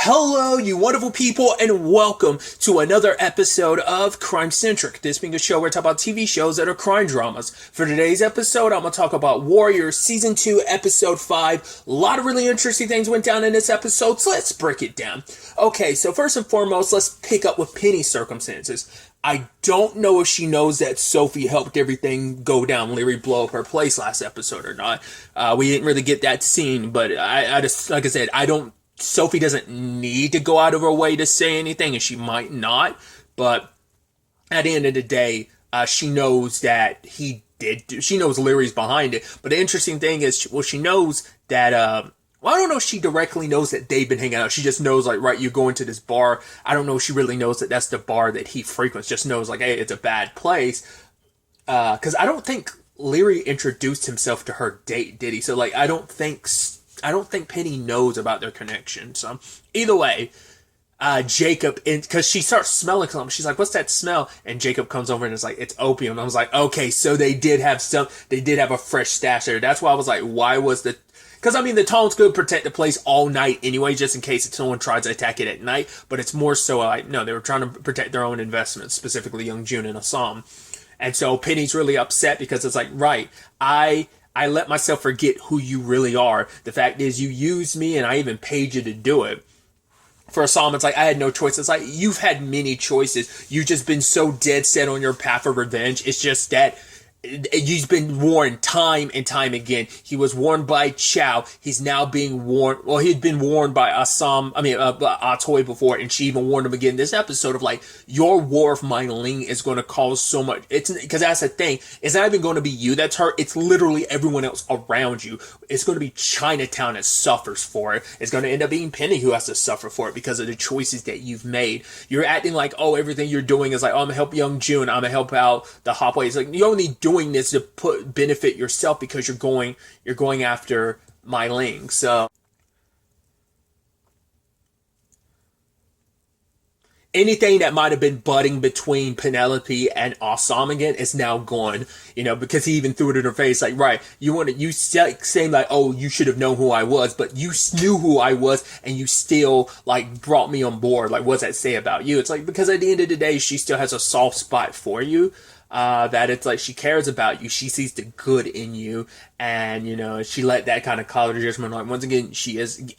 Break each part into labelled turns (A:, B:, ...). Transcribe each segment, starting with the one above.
A: Hello, you wonderful people, and welcome to another episode of Centric. This being a show where I talk about TV shows that are crime dramas. For today's episode, I'm going to talk about Warriors Season 2, Episode 5. A lot of really interesting things went down in this episode, so let's break it down. Okay, so first and foremost, let's pick up with Penny's circumstances. I don't know if she knows that Sophie helped everything go down, Leary blow up her place last episode or not. We didn't really get that scene, but I just, like I said, Sophie doesn't need to go out of her way to say anything, and she might not, but at the end of the day, she knows that she knows Leary's behind it. But the interesting thing is, she knows that, I don't know if she directly knows that they've been hanging out. She just knows, like, right, you're going to this bar. I don't know if she really knows that that's the bar that he frequents. Just knows, like, hey, it's a bad place. Because I don't think Leary introduced himself to her date, did he? So, like, I don't think Penny knows about their connection. So either way, Jacob, because she starts smelling something. She's like, "What's that smell?" And Jacob comes over and is like, "It's opium." I was like, okay, so they did have a fresh stash there. That's why I was like, why was the, because I mean, the Tones could protect the place all night anyway, just in case someone tries to attack it at night. But it's more so like, no, they were trying to protect their own investments, specifically Young Jun and Assam. And so Penny's really upset because it's like, right, I let myself forget who you really are. The fact is, you used me, and I even paid you to do it. For Assam, it's like, I had no choice. It's like, you've had many choices. You've just been so dead set on your path of revenge. It's just that he's been warned time and time again. He was warned by Chow. He's now being warned. Well, he'd been warned by Atoy before, and she even warned him again this episode of like, your war of Mylene is going to cause so much. It's because that's the thing. It's not even going to be you that's hurt. It's literally everyone else around you. It's going to be Chinatown that suffers for it. It's going to end up being Penny who has to suffer for it because of the choices that you've made. You're acting like, oh, everything you're doing is like, oh, I'm going to help Young June. I'm going to help out the Hopway. It's like, you're only doing this to benefit yourself because you're going after Mylene. So anything that might have been budding between Penelope and Assam again is now gone, because he even threw it in her face, like, right, you saying like, oh, you should have known who I was, but you knew who I was, and you still, like, brought me on board. Like, what's that say about you? It's like, because at the end of the day, she still has a soft spot for you. That it's like she cares about you, she sees the good in you, and she let that kind of color judgment. Like, once again, she is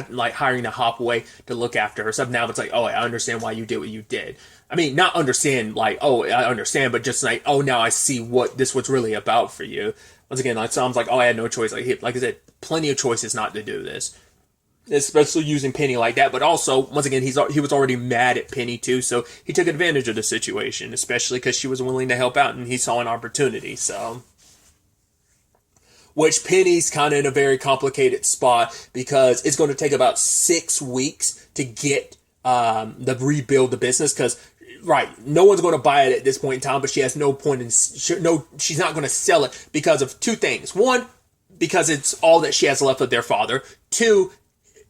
A: like hiring the Hopaway to look after herself. Now it's like, oh, I understand why you did what you did. I mean, not understand like, oh, I understand, but just like, oh, now I see what this was really about for you. Once again, like, sounds like, oh, I had no choice. Like I said, plenty of choices not to do this, especially using Penny like that. But also, once again, he was already mad at Penny too, so he took advantage of the situation, especially because she was willing to help out and he saw an opportunity. So, which Penny's kind of in a very complicated spot because it's going to take about 6 weeks to get rebuild the business, because right, no one's going to buy it at this point in time, but she has no point in she's not going to sell it because of two things. One, because it's all that she has left of their father. Two,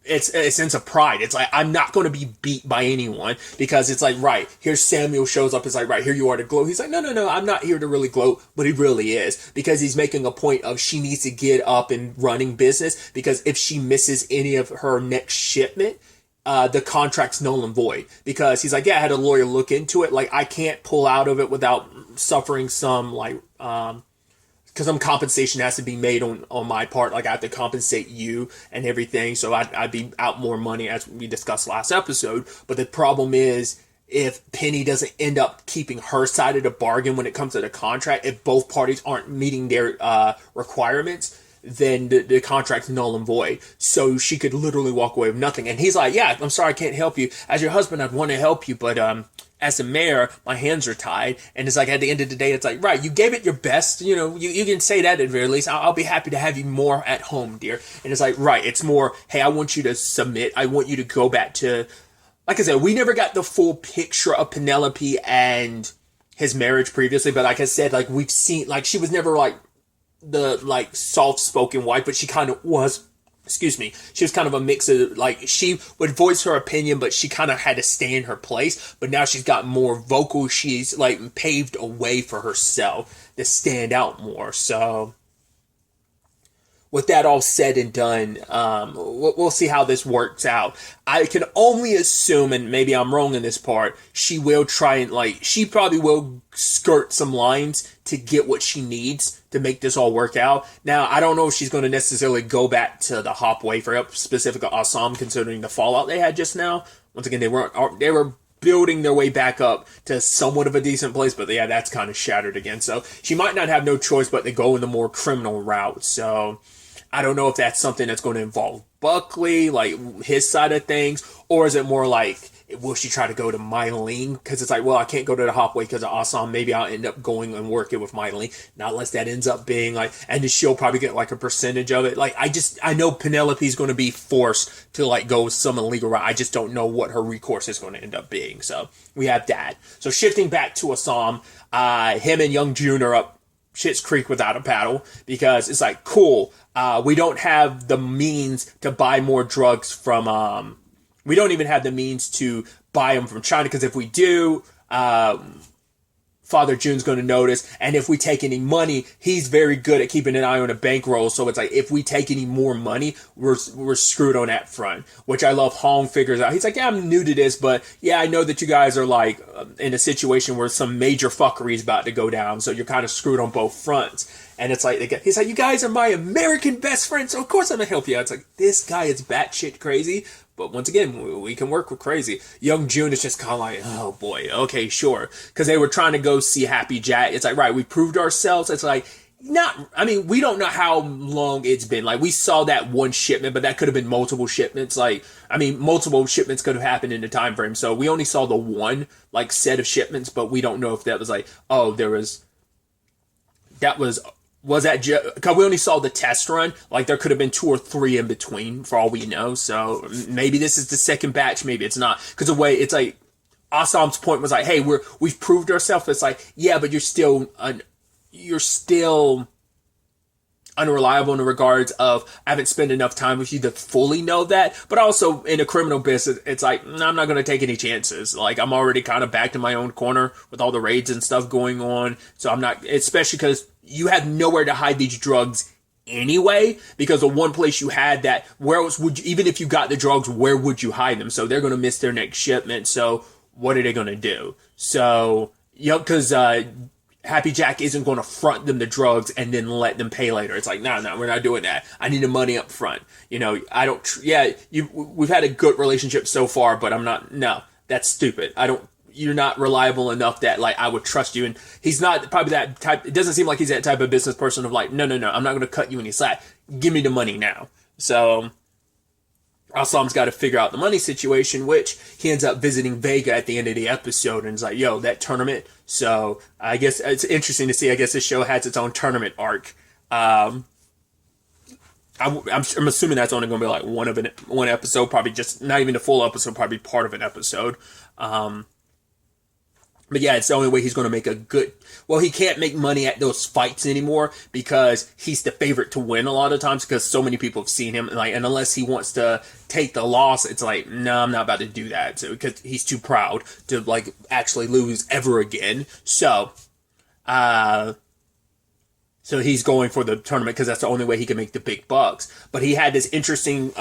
A: it's a sense of pride. It's like, I'm not going to be beat by anyone, because it's like, right, here's Samuel shows up. It's like, right, here you are to gloat. He's like, no, I'm not here to really gloat, but he really is, because he's making a point of she needs to get up and running business, because if she misses any of her next shipment, the contract's null and void. Because he's like, yeah, I had a lawyer look into it. Like, I can't pull out of it without suffering some, like, because some compensation has to be made on my part. Like, I have to compensate you and everything, so I'd be out more money, as we discussed last episode. But the problem is, if Penny doesn't end up keeping her side of the bargain when it comes to the contract, if both parties aren't meeting their requirements, then the contract's null and void. So she could literally walk away with nothing. And he's like, yeah, I'm sorry, I can't help you. As your husband, I'd want to help you, but as a mayor, my hands are tied. And it's like, at the end of the day, it's like, right, you gave it your best. You can say that at the very least. I'll be happy to have you more at home, dear. And it's like, right, it's more, hey, I want you to submit. I want you to go back to, like I said, we never got the full picture of Penelope and his marriage previously. But like I said, like, we've seen, like, she was never like the, like, soft-spoken wife, but she kind of was. She was kind of a mix of, like, she would voice her opinion, but she kind of had to stay in her place. But now she's got more vocal. She's, like, paved a way for herself to stand out more. So, with that all said and done, we'll see how this works out. I can only assume, and maybe I'm wrong in this part, she will try and, like, she probably will skirt some lines to get what she needs to make this all work out. Now, I don't know if she's going to necessarily go back to the Hop Wafer, specifically Assam, considering the fallout they had just now. Once again, they were building their way back up to somewhat of a decent place, but yeah, that's kind of shattered again. So she might not have no choice but to go in the more criminal route. So I don't know if that's something that's going to involve Buckley, like his side of things, or is it more like, will she try to go to Mylene? Because it's like, well, I can't go to the Hopway because of Assam. Maybe I'll end up going and working with Mylene. Not unless that ends up being like, and then she'll probably get like a percentage of it. Like, I know Penelope's going to be forced to like go some illegal route. I just don't know what her recourse is going to end up being. So we have that. So shifting back to Assam, him and Young June are up Schitt's Creek without a paddle because it's like, cool. We don't have the means to buy more drugs from, we don't even have the means to buy them from China, because if we do, Father June's going to notice. And if we take any money, he's very good at keeping an eye on a bankroll. So it's like, if we take any more money, we're screwed on that front, which I love. Hong figures out. He's like, yeah, I'm new to this, but yeah, I know that you guys are like in a situation where some major fuckery is about to go down. So you're kind of screwed on both fronts. And it's like, he's like, you guys are my American best friends, so of course I'm going to help you out. It's like, this guy is batshit crazy. But once again, we can work with crazy. Young June is just kind of like, oh boy, okay, sure. Because they were trying to go see Happy Jack. It's like, right, we proved ourselves. It's like, we don't know how long it's been. Like, we saw that one shipment, but that could have been multiple shipments. Like, multiple shipments could have happened in the time frame. So we only saw the one, like, set of shipments, but we don't know if that was like, oh, was that because we only saw the test run. Like, there could have been 2 or 3 in between for all we know. So maybe this is the second batch, maybe it's not, because the way it's like, Assam's point was like, hey, we've proved ourselves. It's like, yeah, but you're still unreliable in the regards of, I haven't spent enough time with you to fully know that. But also in a criminal business, it's like, no, I'm not going to take any chances. Like, I'm already kind of backed in my own corner with all the raids and stuff going on. So I'm not, especially because you have nowhere to hide these drugs anyway, because the one place you had that, where else would you, even if you got the drugs, where would you hide them? So they're going to miss their next shipment. So what are they going to do? So, because Happy Jack isn't going to front them the drugs and then let them pay later. It's like, no, we're not doing that. I need the money up front. We've had a good relationship so far, but no, that's stupid. You're not reliable enough that, like, I would trust you. And he's not probably that type. It doesn't seem like he's that type of business person of like, no, I'm not going to cut you any slack. Give me the money now. So Aslam's got to figure out the money situation, which he ends up visiting Vega at the end of the episode and is like, yo, that tournament. So I guess it's interesting to see. I guess this show has its own tournament arc. I'm assuming that's only going to be like one episode, probably just not even the full episode, probably part of an episode. But yeah, it's the only way he's going to make he can't make money at those fights anymore because he's the favorite to win a lot of times because so many people have seen him. And unless he wants to take the loss, it's like, no, I'm not about to do that. So, because he's too proud to like actually lose ever again. So he's going for the tournament because that's the only way he can make the big bucks. But he had this interesting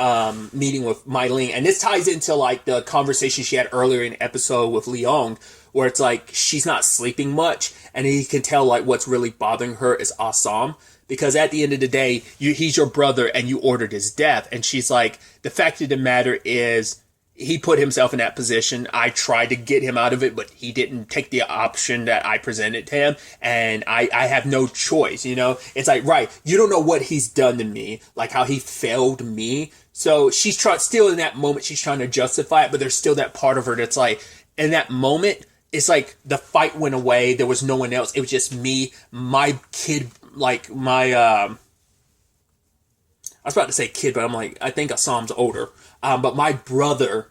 A: meeting with Mylene. And this ties into like the conversation she had earlier in the episode with Leong, where it's like she's not sleeping much. And he can tell like what's really bothering her is Assam. Because at the end of the day, he's your brother and you ordered his death. And she's like, the fact of the matter is, he put himself in that position. I tried to get him out of it, but he didn't take the option that I presented to him. And I have no choice, It's like, right, you don't know what he's done to me, like how he failed me. So she's still in that moment, she's trying to justify it, but there's still that part of her that's like, in that moment, it's like the fight went away. There was no one else. It was just me, my kid, like my, I was about to say kid, but I'm like, I think Assam's older. But my brother,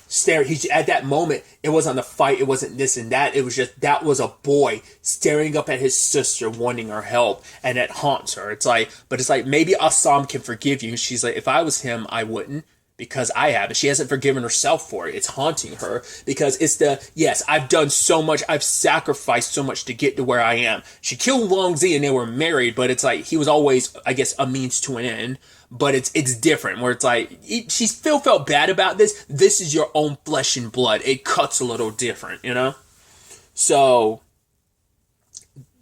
A: staring, at that moment, it wasn't the fight, it wasn't this and that, it was just, that was a boy staring up at his sister, wanting her help, and it haunts her. It's like, maybe Assam can forgive you. She's like, if I was him, I wouldn't. because I have it. She hasn't forgiven herself for it. It's haunting her because yes, I've done so much. I've sacrificed so much to get to where I am. She killed Long Z and they were married, but it's like he was always, I guess, a means to an end. But it's different where it's like she still felt bad about this. This is your own flesh and blood. It cuts a little different, you know? So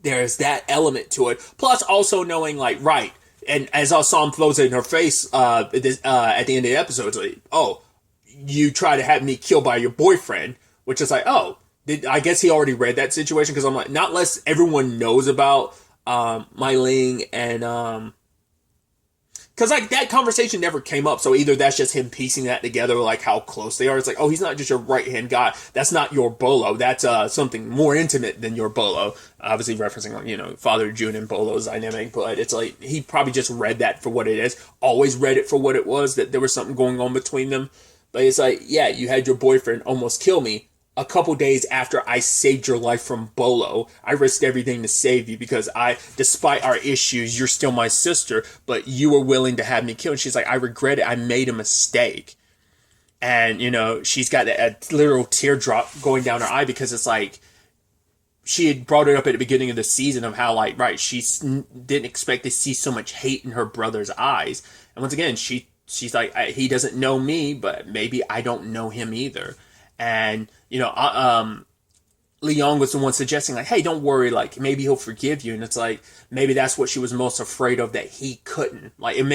A: there's that element to it. Plus also knowing like, right, and as I saw him throws it in her face at the end of the episode, it's like, oh, you try to have me killed by your boyfriend, which is like, oh, I guess he already read that situation, because I'm like, not unless everyone knows about Mai Ling and because like that conversation never came up, so either that's just him piecing that together, like how close they are. It's like, oh, he's not just your right hand guy. That's not your Bolo. That's something more intimate than your Bolo. Obviously referencing like, you know, Father June and Bolo's dynamic, but it's like he probably just read that for what it is. Always read it for what it was, that there was something going on between them. But it's like, yeah, you had your boyfriend almost kill me. A couple days after I saved your life from Bolo, I risked everything to save you because despite our issues, you're still my sister, but you were willing to have me killed. And she's like, I regret it. I made a mistake. And, you know, she's got a literal teardrop going down her eye because it's like, she had brought it up at the beginning of the season of how, like, right, she didn't expect to see so much hate in her brother's eyes. And once again, she's like, he doesn't know me, but maybe I don't know him either. And, you know, Leon was the one suggesting, like, hey, don't worry, like, maybe he'll forgive you. And it's like, maybe that's what she was most afraid of, that he couldn't. Like, and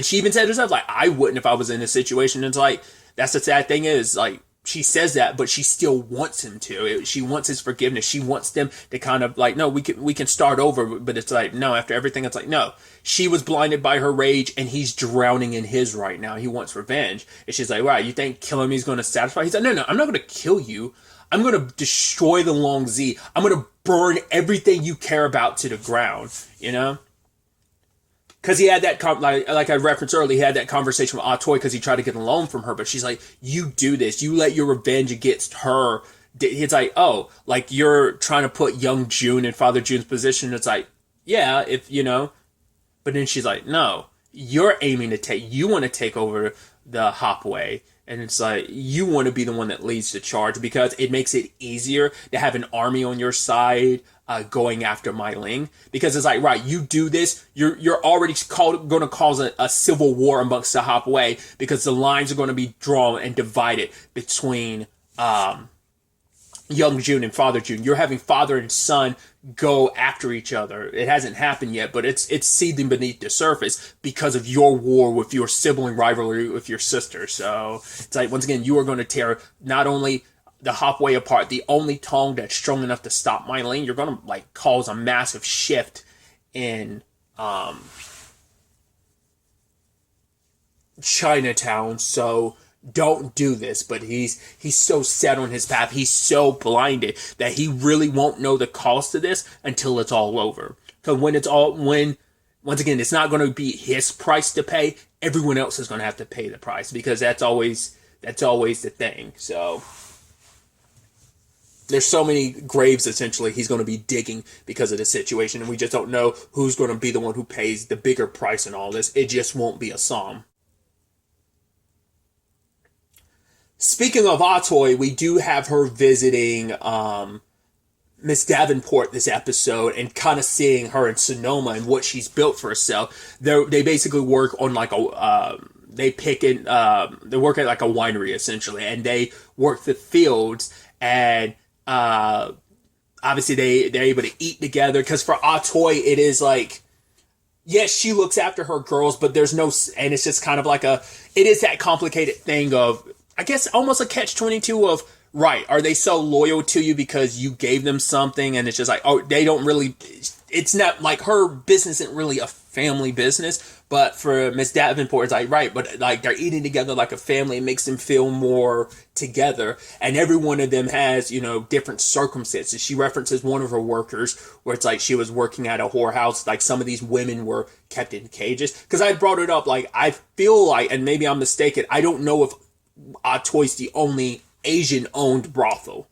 A: she even said herself, like, I wouldn't if I was in a situation. And it's like, that's the sad thing is, like, she says that, but she still wants him to. She wants his forgiveness. She wants them to kind of like, no, we can start over. But it's like, no, after everything, it's like, no. She was blinded by her rage, and he's drowning in his right now. He wants revenge. And she's like, wow, you think killing me is going to satisfy? He's like, no, I'm not going to kill you. I'm going to destroy the Long Z. I'm going to burn everything you care about to the ground, you know? Because he had that, like I referenced earlier, he had that conversation with Atoy because he tried to get a loan from her. But she's like, you do this. You let your revenge against her. It's like, oh, like you're trying to put young June in Father June's position. It's like, yeah, if, you know. But then she's like, no, you want to take over the Hopway. And it's like, you want to be the one that leads the charge because it makes it easier to have an army on your side going after Mai Ling. Because it's like, right, you do this, you're already going to cause a civil war amongst the Hopway because the lines are going to be drawn and divided between young June and Father June. You're having father and son go after each other. It hasn't happened yet, but it's seething beneath the surface because of your war with your sibling rivalry with your sister. So it's like, once again, you are going to tear not only the Hopway apart, the only tongue that's strong enough to stop Mai Ling, you're going to like cause a massive shift in Chinatown. So don't do this. But he's so set on his path, he's so blinded that he really won't know the cost of this until it's all over. Because once again, it's not going to be his price to pay. Everyone else is going to have to pay the price because that's always the thing. So there's so many graves essentially he's going to be digging because of the situation, and we just don't know who's going to be the one who pays the bigger price in all this. It just won't be a Psalm. Speaking of Atoy, we do have her visiting Miss Davenport this episode and kind of seeing her in Sonoma and what she's built for herself. They basically work on like they work at like a winery essentially, and they work the fields, and obviously they're able to eat together because for Atoy it is like, yes, she looks after her girls, but there's no, and it's just kind of like it is that complicated thing of, I guess, almost a catch-22 of, right, are they so loyal to you because you gave them something, and it's just like, oh, they don't really, it's not, like, her business isn't really a family business, but for Miss Davenport, it's like, right, but, like, they're eating together like a family. It makes them feel more together, and every one of them has, you know, different circumstances. She references one of her workers, where it's like she was working at a whorehouse, like, some of these women were kept in cages, because I brought it up, like, I feel like, and maybe I'm mistaken, I don't know if Atoy's the only Asian-owned brothel.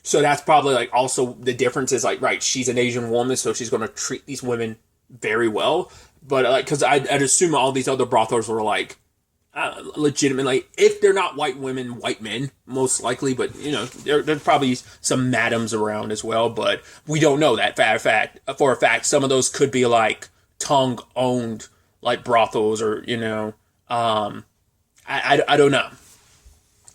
A: So that's probably, like, also the difference is, like, right, she's an Asian woman, so she's going to treat these women very well. But, like, because I'd assume all these other brothels were, like, legitimately, if they're not white women, white men, most likely, but there's probably some madams around as well, but we don't know that for a fact. Some of those could be like Tong owned like brothels, or I don't know.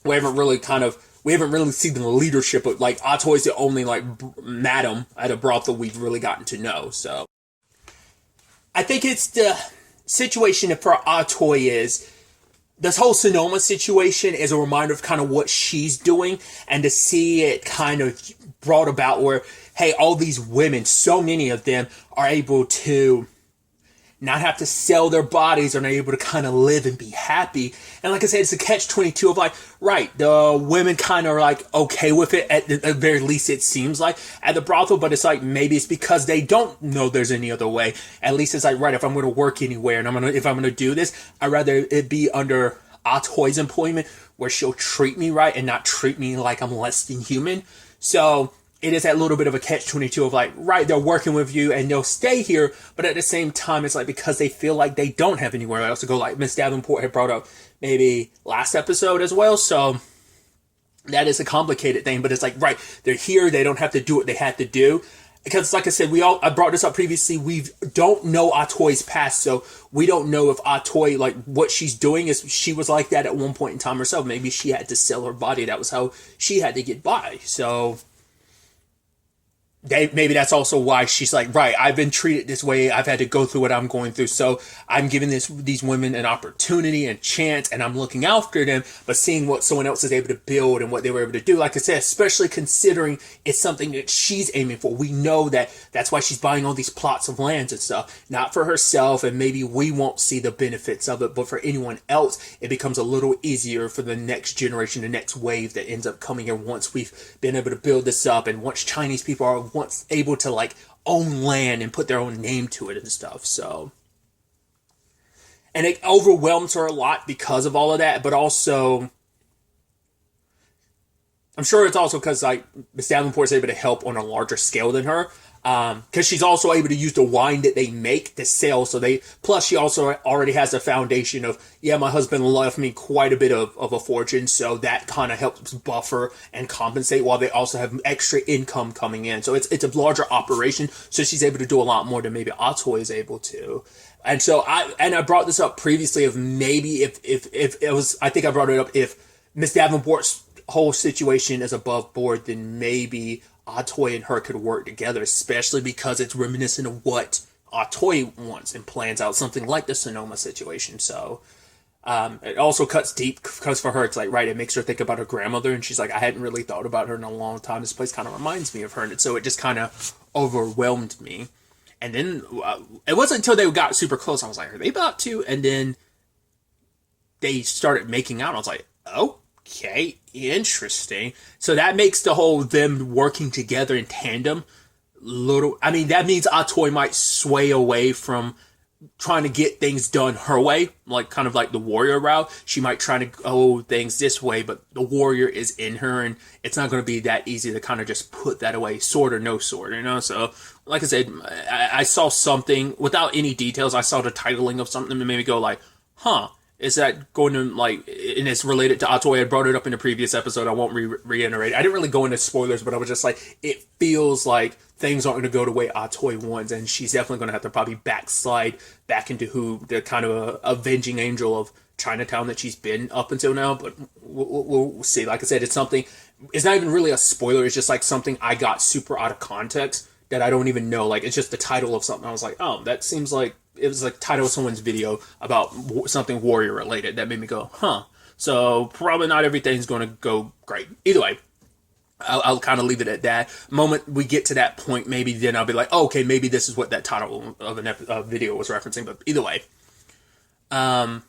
A: We haven't really seen the leadership of, like, Atoy's the only like madam at a brothel we've really gotten to know. So I think it's the situation for Atoy is this whole Sonoma situation is a reminder of kind of what she's doing, and to see it kind of brought about where, hey, all these women, so many of them are able to not have to sell their bodies, and are able to kind of live and be happy. And like I said, it's a catch-22 of like, right, the women kind of are like okay with it, at the very least it seems like, at the brothel, but it's like, maybe it's because they don't know there's any other way. At least it's like, right, if I'm going to work anywhere, and if I'm going to do this, I'd rather it be under Atoy's employment, where she'll treat me right and not treat me like I'm less than human. So it is that little bit of a catch-22 of like, right, they're working with you and they'll stay here, but at the same time, it's like because they feel like they don't have anywhere else to go, like Miss Davenport had brought up maybe last episode as well. So that is a complicated thing, but it's like, right, they're here, they don't have to do what they had to do. Because like I said, I brought this up previously, we don't know Atoy's past, so we don't know if Atoy, like, what she's doing is she was like that at one point in time herself. Maybe she had to sell her body, that was how she had to get by. So maybe that's also why she's like, right, I've been treated this way, I've had to go through what I'm going through, so I'm giving these women an opportunity and chance, and I'm looking after them, but seeing what someone else is able to build and what they were able to do, like I said, especially considering it's something that she's aiming for. We know that that's why she's buying all these plots of lands and stuff, not for herself, and maybe we won't see the benefits of it, but for anyone else, it becomes a little easier for the next generation, the next wave that ends up coming here once we've been able to build this up, and once Chinese people are once able to like own land and put their own name to it and stuff. So, and it overwhelms her a lot because of all of that, but also I'm sure it's also because like Miss Davenport is able to help on a larger scale than her, because she's also able to use the wine that they make to sell. So plus she also already has a foundation of, yeah, my husband left me quite a bit of a fortune, so that kind of helps buffer and compensate while they also have extra income coming in. So it's a larger operation, so she's able to do a lot more than maybe Atoy is able to. And so I brought this up previously of maybe if it was, I think I brought it up, if Miss Davenport's whole situation is above board, then maybe Atoy and her could work together, especially because it's reminiscent of what Atoy wants and plans out, something like the Sonoma situation. So it also cuts deep because for her, it's like, right, it makes her think about her grandmother, and she's like, I hadn't really thought about her in a long time. This place kind of reminds me of her, and so it just kind of overwhelmed me. And then it wasn't until they got super close, I was like, are they about to? And then they started making out, and I was like, oh, okay, interesting. So that makes the whole them working together in tandem that means Atoy might sway away from trying to get things done her way, like kind of like the warrior route. She might try to go things this way, but the warrior is in her, and it's not going to be that easy to kind of just put that away, sword or no sword, So, like I said, I saw something, without any details, I saw the titling of something that made me go like, huh, is that going to, like, and it's related to Atoy. I brought it up in a previous episode. I won't reiterate. I didn't really go into spoilers, but I was just like, it feels like things aren't going to go the way Atoy wants, and she's definitely going to have to probably backslide back into who the kind of avenging angel of Chinatown that she's been up until now. But we'll see. Like I said, it's not even really a spoiler. It's just like something I got super out of context that I don't even know. Like, it's just the title of something. I was like, oh, that seems like it was like title of someone's video about something warrior related. That made me go, huh. So probably not everything's going to go great. Either way, I'll kind of leave it at that. Moment we get to that point, maybe then I'll be like, oh, okay, maybe this is what that title of a video was referencing. But either way, but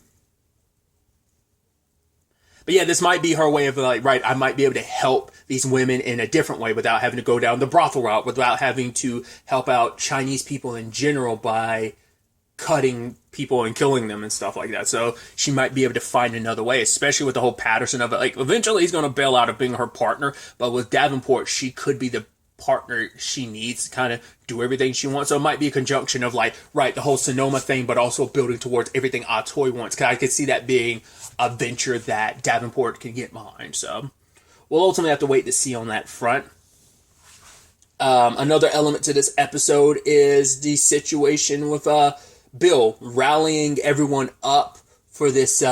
A: yeah, this might be her way of like, right, I might be able to help these women in a different way without having to go down the brothel route, without having to help out Chinese people in general by cutting people and killing them and stuff like that. So she might be able to find another way, especially with the whole Patterson of it. Like, eventually he's going to bail out of being her partner, but with Davenport, she could be the partner she needs to kind of do everything she wants. So it might be a conjunction of like, right, the whole Sonoma thing, but also building towards everything Atoy wants. Because I could see that being a venture that Davenport can get behind. So we'll ultimately have to wait to see on that front. Another element to this episode is the situation with Bill rallying everyone up for this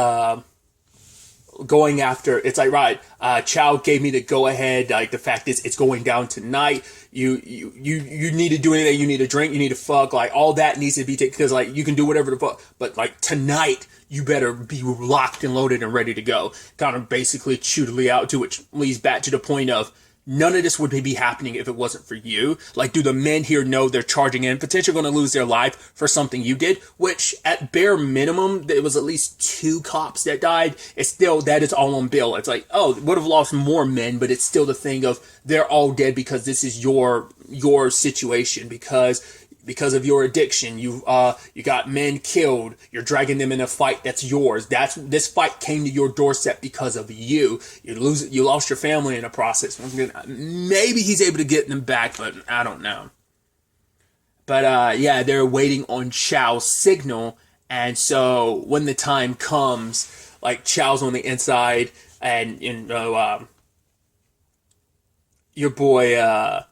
A: going after. It's like, right, Chow gave me the go ahead. Like, the fact is, it's going down tonight. You need to do anything. You need to drink. You need to fuck. Like, all that needs to be taken, because like you can do whatever the fuck, but like tonight you better be locked and loaded and ready to go. Kind of basically chewed Lee out to, which leads back to the point of, none of this would be happening if it wasn't for you. Like, do the men here know they're charging in, potentially going to lose their life for something you did? Which, at bare minimum, there was at least 2 cops that died. It's still, that is all on Bill. It's like, oh, would have lost more men, but it's still the thing of, they're all dead because this is your situation, because of your addiction. You got men killed. You're dragging them in a fight that's yours. This fight came to your doorstep because of you. You lost your family in the process. Maybe he's able to get them back, but I don't know. But yeah, they're waiting on Chow's signal, and so when the time comes, like, Chow's on the inside, and your boy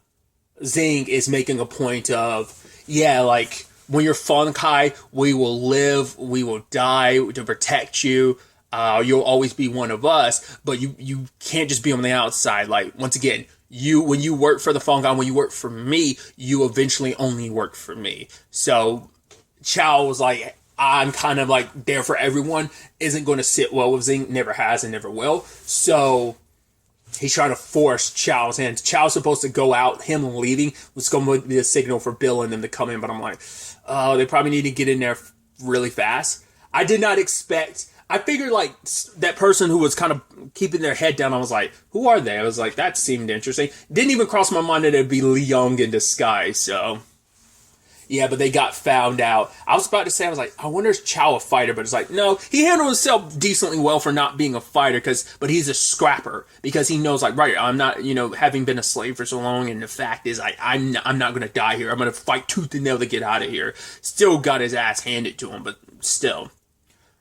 A: Zing is making a point of, yeah, like, when you're Feng Kai, we will live, we will die to protect you. You'll always be one of us, but you can't just be on the outside. Like, once again, when you work for the Feng Kai, when you work for me, you eventually only work for me. So Chow was like, I'm kind of like there for everyone, isn't going to sit well with Zing, never has and never will. So he's trying to force Chow's hand. Chow's supposed to go out. Him leaving was going to be a signal for Bill and them to come in. But I'm like, oh, they probably need to get in there really fast. I did not expect. I figured like that person who was kind of keeping their head down. I was like, who are they? I was like, that seemed interesting. Didn't even cross my mind that it'd be Lee Young in disguise. So yeah, but they got found out. I was about to say, I was like, I wonder if Chow a fighter, but it's like, no, he handled himself decently well for not being a fighter, but he's a scrapper, because he knows, like, right, I'm not, having been a slave for so long, and the fact is, I'm not going to die here. I'm going to fight tooth and nail to get out of here. Still got his ass handed to him, but still.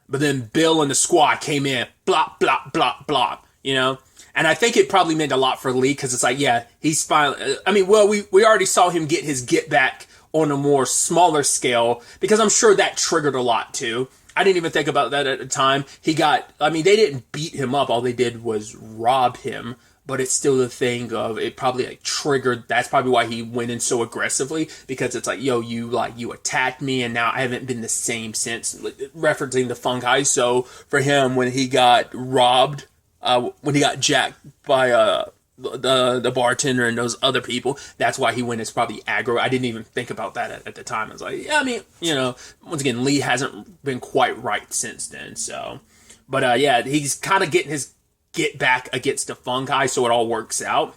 A: But then Bill and the squad came in, blop, blop, blop, blop, And I think it probably meant a lot for Lee, because it's like, yeah, he's finally, we already saw him get his get back on a more smaller scale, because I'm sure that triggered a lot too. I didn't even think about that at the time. They didn't beat him up. All they did was rob him, but it's still the thing of, it probably like triggered. That's probably why he went in so aggressively, because it's like, yo, you attacked me, and now I haven't been the same since, referencing the Feng Kai. So for him, when he got robbed, when he got jacked by, the bartender and those other people, that's why he went as probably aggro. I didn't even think about that at the time. I was like, yeah, once again, Lee hasn't been quite right since then. So, but yeah, he's kind of getting his get back against the Feng Kai, so it all works out.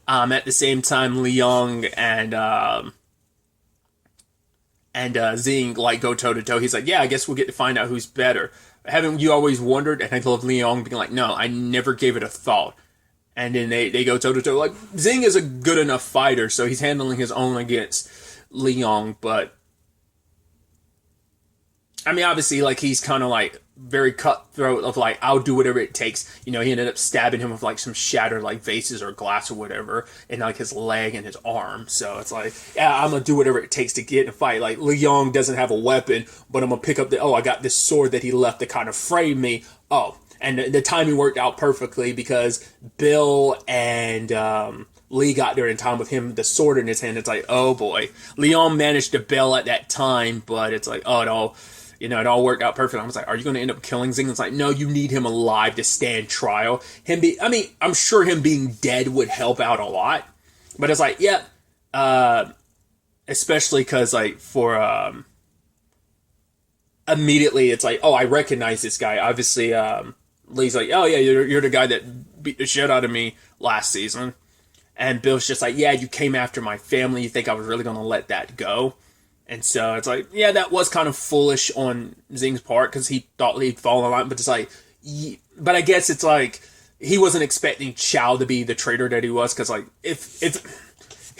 A: At the same time, Lee Young and Zing like go toe to toe. He's like, yeah, I guess we'll get to find out who's better. Haven't you always wondered? And I love Lee Young being like, no, I never gave it a thought. And then they go toe-to-toe. Like, Zing is a good enough fighter, so he's handling his own against Lee Young. But, obviously, like, he's kind of, like, very cutthroat of, like, I'll do whatever it takes. He ended up stabbing him with, like, some shattered, like, vases or glass or whatever in, like, his leg and his arm. So it's like, yeah, I'm going to do whatever it takes to get in a fight. Like, Lee Young doesn't have a weapon, but I'm going to pick up I got this sword that he left to kind of frame me. Oh. And the timing worked out perfectly, because Bill and Lee got there in time with him, the sword in his hand. It's like, oh boy. Leon managed to bail at that time, but it's like, oh, it all worked out perfect. I was like, are you going to end up killing Zing? It's like, no, you need him alive to stand trial. I'm sure him being dead would help out a lot. But it's like, yeah. Especially because, like, for immediately, it's like, oh, I recognize this guy. Obviously, Lee's like, oh yeah, you're the guy that beat the shit out of me last season. And Bill's just like, yeah, you came after my family. You think I was really going to let that go? And so it's like, yeah, that was kind of foolish on Zing's part, because he thought he'd fall in line. But it's like, but I guess it's like, he wasn't expecting Chow to be the traitor that he was. Because like, if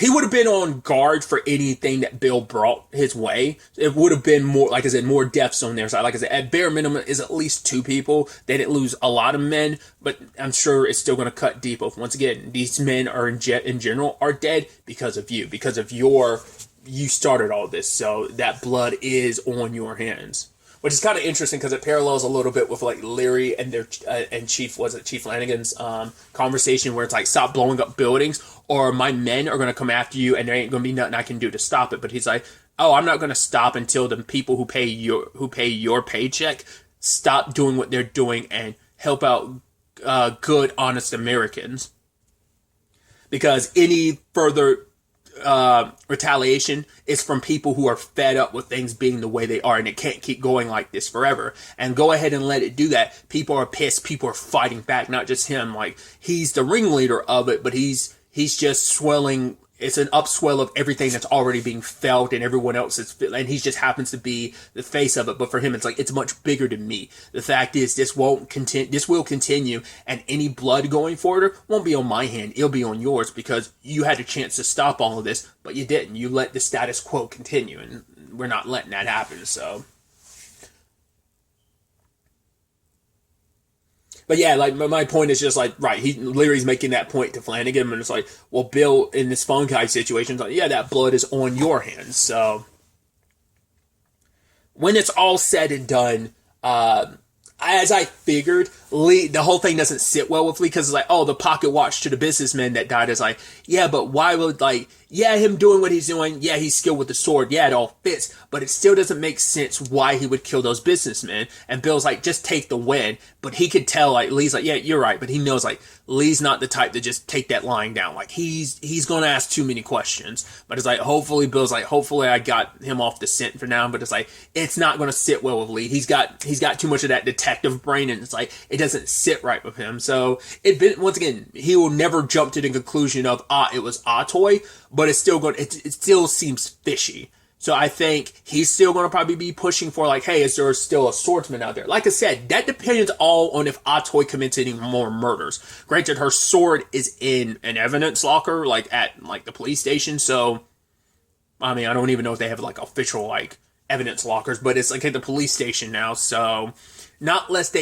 A: he would have been on guard for anything that Bill brought his way. It would have been more, like I said, more deaths on their side. Like I said, at bare minimum is at least 2 people. They didn't lose a lot of men, but I'm sure it's still going to cut deep. Once again, these men are in general are dead because of you, because of you started all this. So that blood is on your hands. Which is kind of interesting because it parallels a little bit with like Leary and their and Chief Flanagan's conversation where it's like, stop blowing up buildings or my men are going to come after you and there ain't going to be nothing I can do to stop it. But he's like, oh, I'm not going to stop until the people who pay your paycheck stop doing what they're doing and help out good, honest Americans. Because any further retaliation is from people who are fed up with things being the way they are, and it can't keep going like this forever. And go ahead and let it do that. People are pissed. People are fighting back. Not just him. Like, he's the ringleader of it, but he's just swelling. It's an upswell of everything that's already being felt, and everyone else is, and he just happens to be the face of it. But for him, it's like, it's much bigger than me. The fact is, this will continue, and any blood going forward won't be on my hand. It'll be on yours because you had a chance to stop all of this, but you didn't. You let the status quo continue, and we're not letting that happen. So. But yeah, like, my point is just like, right, Leary's making that point to Flanagan, and it's like, well, Bill, in this fungi situation, is like, yeah, that blood is on your hands. So, when it's all said and done, as I figured, Lee, the whole thing doesn't sit well with Lee, because it's like, oh, the pocket watch to the businessman that died is like, yeah, but why would, like, yeah, him doing what he's doing, yeah, he's skilled with the sword, yeah, it all fits, but it still doesn't make sense why he would kill those businessmen. And Bill's like, just take the win. But he could tell, like, Lee's like, yeah, you're right, but he knows, like, Lee's not the type to just take that lying down. Like, he's gonna ask too many questions. But it's like, hopefully Bill's like, I got him off the scent for now, but it's like, it's not gonna sit well with Lee. He's got too much of that detective brain, and it's like, it doesn't sit right with him. So once again, he will never jump to the conclusion of, it was Atoy, but it still seems fishy. So I think he's still going to probably be pushing for, like, hey, is there still a swordsman out there? Like I said, that depends all on if Atoy commits any more murders. Granted, her sword is in an evidence locker, like, at, like, the police station. So, I mean, I don't even know if they have, like, official, like, evidence lockers, but it's, like, at the police station now. So, not unless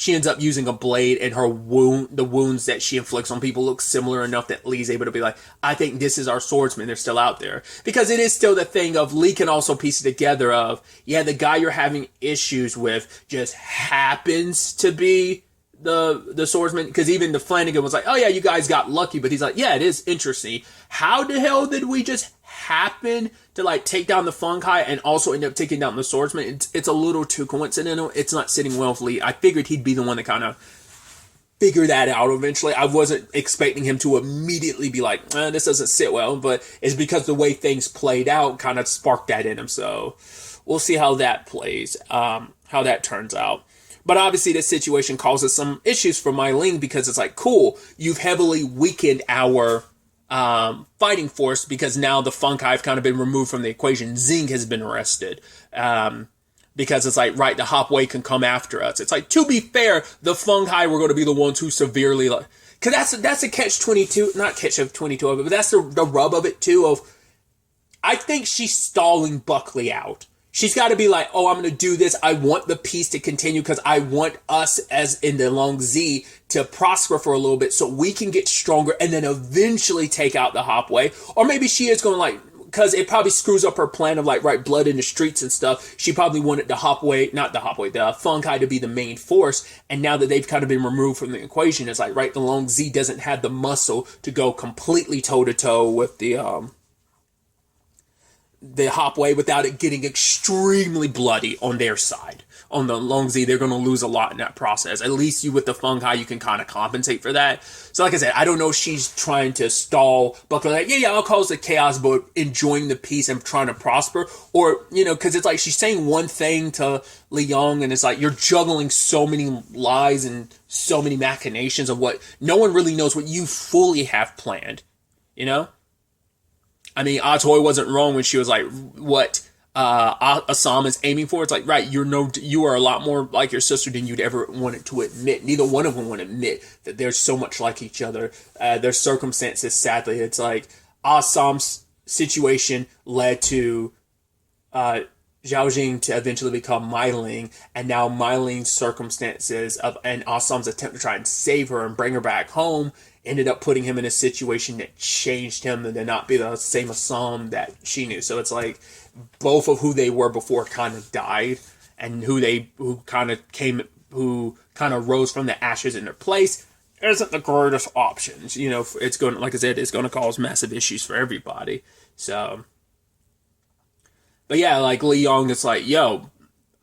A: she ends up using a blade, and the wounds that she inflicts on people look similar enough that Lee's able to be like, I think this is our swordsman, they're still out there. Because it is still the thing of, Lee can also piece it together of, yeah, the guy you're having issues with just happens to be the swordsman. Because even the Flanagan was like, oh yeah, you guys got lucky, but he's like, yeah, it is interesting. How the hell did we just happen to, like, take down the fungi and also end up taking down the swordsman? It's a little too coincidental. It's not sitting well with Lee. I figured he'd be the one to kind of figure that out eventually. I wasn't expecting him to immediately be like, this doesn't sit well, but it's because the way things played out kind of sparked that in him. So we'll see how that plays, how that turns out. But obviously this situation causes some issues for Mylene, because it's like, cool, you've heavily weakened our fighting force, because now the fungi have kind of been removed from the equation. Zing has been arrested. Because it's like, right, the Hopway can come after us. It's like, to be fair, the fungi were going to be the ones who severely, like, because that's a catch-22, not catch-22 of it, but that's the rub of it too, of, I think she's stalling Buckley out. She's got to be like, oh, I'm going to do this. I want the peace to continue because I want us, as in the Long Z, to prosper for a little bit so we can get stronger and then eventually take out the Hopway. Or maybe she is going to, like, because it probably screws up her plan of, like, right, blood in the streets and stuff. She probably wanted the fungi to be the main force. And now that they've kind of been removed from the equation, it's like, right, the Long Z doesn't have the muscle to go completely toe-to-toe with the Hopway without it getting extremely bloody on their side. On the Long Z, they're going to lose a lot in that process. At least you with the fungi, you can kind of compensate for that. So like I said, I don't know if she's trying to stall Buckley, like, yeah, I'll cause the chaos, but enjoying the peace and trying to prosper. Or, because it's like she's saying one thing to Lee Young, and it's like you're juggling so many lies and so many machinations of what no one really knows what you fully have planned, I mean, Atoy wasn't wrong when she was like, what Assam is aiming for. It's like, right, you are a lot more like your sister than you'd ever wanted to admit. Neither one of them want to admit that they're so much like each other. Their circumstances, sadly, it's like, Asam's situation led to Zhao Jing to eventually become Mai Ling, and now Mai Ling's circumstances and Asam's attempt to try and save her and bring her back home ended up putting him in a situation that changed him and to not be the same Asam that she knew. So it's like both of who they were before kind of died, and who kind of rose from the ashes in their place isn't the greatest options. You know, it's going, like I said, it's going to cause massive issues for everybody. So, but yeah, like Li Yong is like, yo,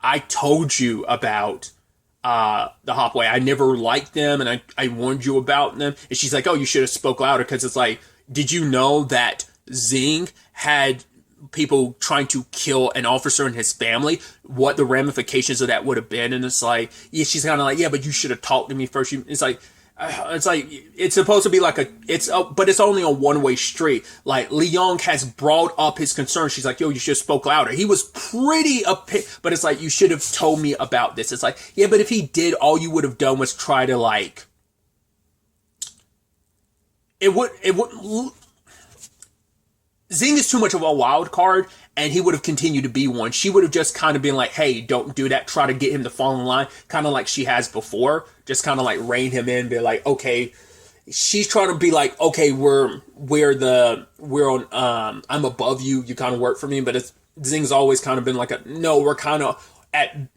A: I told you about the Hopway. I never liked them, and I warned you about them. And she's like, oh, you should have spoke louder, because it's like, did you know that Zing had people trying to kill an officer and his family? What the ramifications of that would have been? And it's like, yeah, she's kind of like, yeah, but you should have talked to me first. It's like, it's supposed to be like but it's only a one-way street. Like, Li Yong has brought up his concerns. She's like, yo, you should have spoke louder. He was pretty but it's like, you should have told me about this. It's like, yeah, but if he did, all you would have done was try to like, Zing is too much of a wild card, and he would have continued to be one. She would have just kind of been like, hey, don't do that. Try to get him to fall in line, kind of like she has before. Just kind of like rein him in, be like, okay. She's trying to be like, okay, I'm above you. You kind of work for me. But Zing's always kind of been like, no, we're kind of at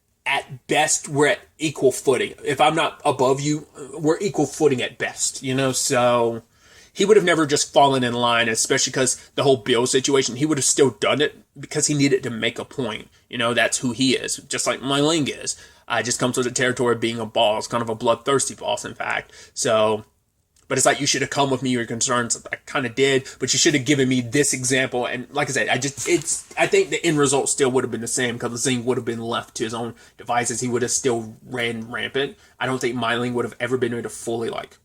A: best, we're at equal footing. If I'm not above you, we're equal footing at best, you know? So he would have never just fallen in line, especially because the whole Bill situation, he would have still done it because he needed to make a point. You know, that's who he is, just like Mai Ling is. Just comes with the territory of being a boss, kind of a bloodthirsty boss, in fact. So, but it's like, you should have come with me your concerns. I kind of did, but you should have given me this example. And like I said, I think the end result still would have been the same, because Zing would have been left to his own devices. He would have still ran rampant. I don't think Mai Ling would have ever been able to fully like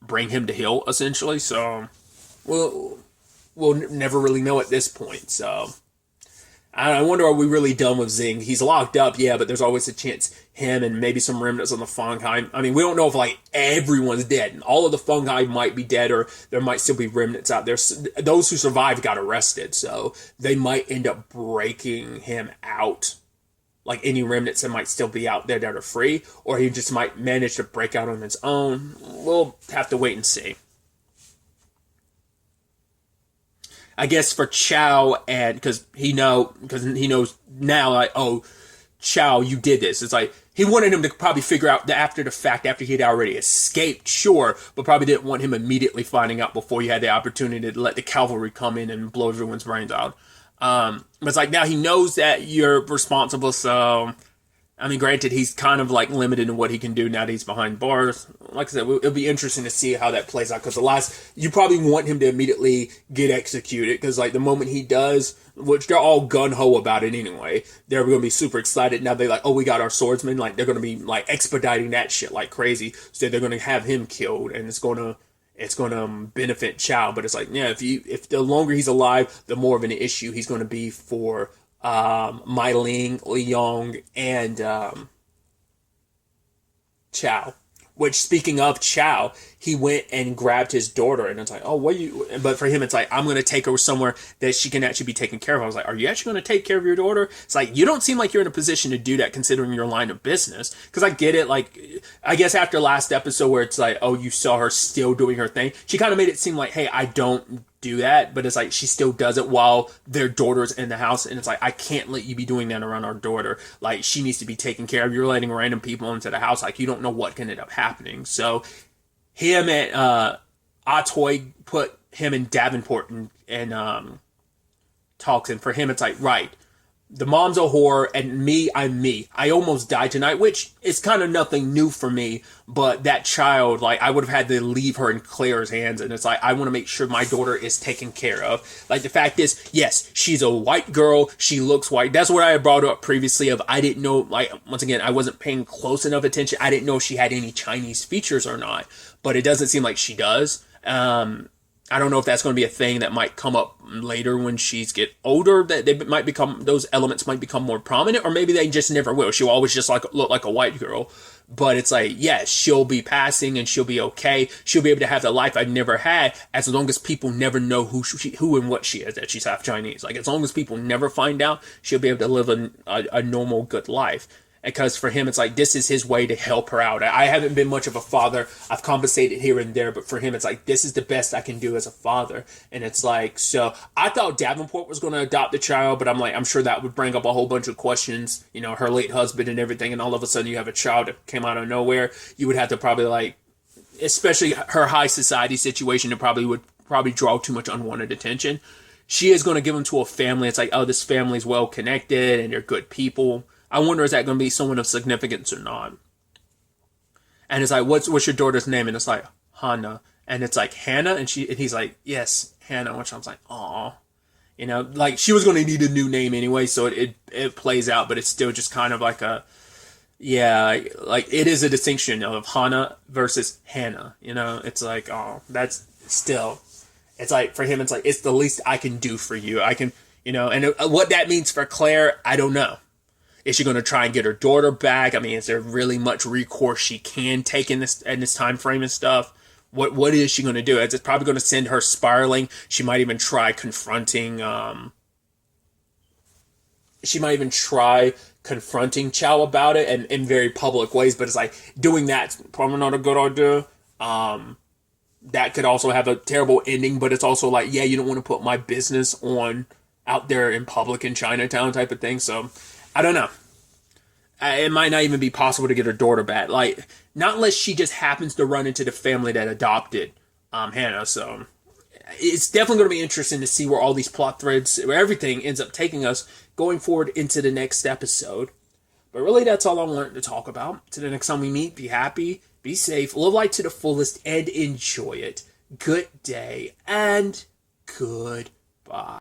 A: bring him to heel, essentially. So we'll never really know at this point. So I wonder, are we really done with Zing? He's locked up, yeah, but there's always a chance him and maybe some remnants on the Fungi. I mean, we don't know if like everyone's dead, and all of the Fungi might be dead, or there might still be remnants out there. Those who survived got arrested, so they might end up breaking him out. Like any remnants that might still be out there that are free, or he just might manage to break out on his own. We'll have to wait and see. I guess for Chow, and because he knows now, like, oh, Chow, you did this. It's like, he wanted him to probably figure out after the fact, after he'd already escaped, sure, but probably didn't want him immediately finding out before you had the opportunity to let the cavalry come in and blow everyone's brains out. But it's like, now he knows that you're responsible, so I mean, granted, he's kind of like limited in what he can do now that he's behind bars. Like I said, it'll be interesting to see how that plays out, because you probably want him to immediately get executed, because like the moment he does, which they're all gun-ho about it anyway, they're going to be super excited. Now they're like, oh, we got our swordsman. Like, they're going to be like expediting that shit like crazy. So they're going to have him killed, and it's going to benefit Chow. But it's like, yeah, if the longer he's alive, the more of an issue he's going to be for Mai Ling, Li Yong, and Chow. Which, speaking of Chow, he went and grabbed his daughter, and it's like, oh, what you? But for him, it's like, I'm going to take her somewhere that she can actually be taken care of. I was like, are you actually going to take care of your daughter? It's like, you don't seem like you're in a position to do that, considering your line of business. Because I get it, like, I guess after last episode where it's like, oh, you saw her still doing her thing, she kind of made it seem like, hey, I don't do that, but it's like, she still does it while their daughter's in the house, and it's like, I can't let you be doing that around our daughter. Like, she needs to be taken care of. You're letting random people into the house, like, you don't know what can end up happening. So him and Atoy put him in Davenport and talks, and for him it's like, right, the mom's a whore, and I'm me. I almost died tonight, which is kind of nothing new for me, but that child, like, I would have had to leave her in Claire's hands, and it's like, I want to make sure my daughter is taken care of. Like, the fact is, yes, she's a white girl, she looks white. That's what I brought up previously of, I didn't know, like, once again, I wasn't paying close enough attention. I didn't know if she had any Chinese features or not, but it doesn't seem like she does. I don't know if that's going to be a thing that might come up later when she's get older, that those elements might become more prominent, or maybe they just never will. She'll always just look like a white girl. But it's like, yes, she'll be passing and she'll be okay. She'll be able to have the life I've never had as long as people never know who and what she is, that she's half Chinese. Like, as long as people never find out, she'll be able to live a normal, good life. Because for him, it's like, this is his way to help her out. I haven't been much of a father. I've compensated here and there, but for him, it's like, this is the best I can do as a father. And it's like, so I thought Davenport was going to adopt the child, but I'm like, I'm sure that would bring up a whole bunch of questions, you know, her late husband and everything. And all of a sudden you have a child that came out of nowhere. You would have to probably, like, especially her high society situation, it would draw too much unwanted attention. She is going to give him to a family. It's like, oh, this family's well connected and they're good people. I wonder, is that going to be someone of significance or not? And it's like, what's your daughter's name? And it's like, Hannah. And it's like, Hannah? And he's like, yes, Hannah. Which I was like, aw. You know, like, she was going to need a new name anyway, so it plays out, but it's still just kind of like yeah, like, it is a distinction of Hannah versus Hannah. You know, it's like, oh, that's still, it's like, for him, it's like, it's the least I can do for you. I can, you know, and what that means for Claire, I don't know. Is she going to try and get her daughter back? I mean, is there really much recourse she can take in this time frame and stuff? What is she going to do? It's probably going to send her spiraling. She might even try confronting. She might even try confronting Chow about it, and in very public ways. But it's like, doing that's probably not a good idea. That could also have a terrible ending. But it's also like, yeah, you don't want to put my business out there in public in Chinatown type of thing. So, I don't know. It might not even be possible to get her daughter back. Like, not unless she just happens to run into the family that adopted Hannah. So, it's definitely going to be interesting to see where all these plot threads, where everything ends up taking us going forward into the next episode. But really, that's all I wanted to talk about. Till the next time we meet, be happy, be safe, live life to the fullest, and enjoy it. Good day, and goodbye.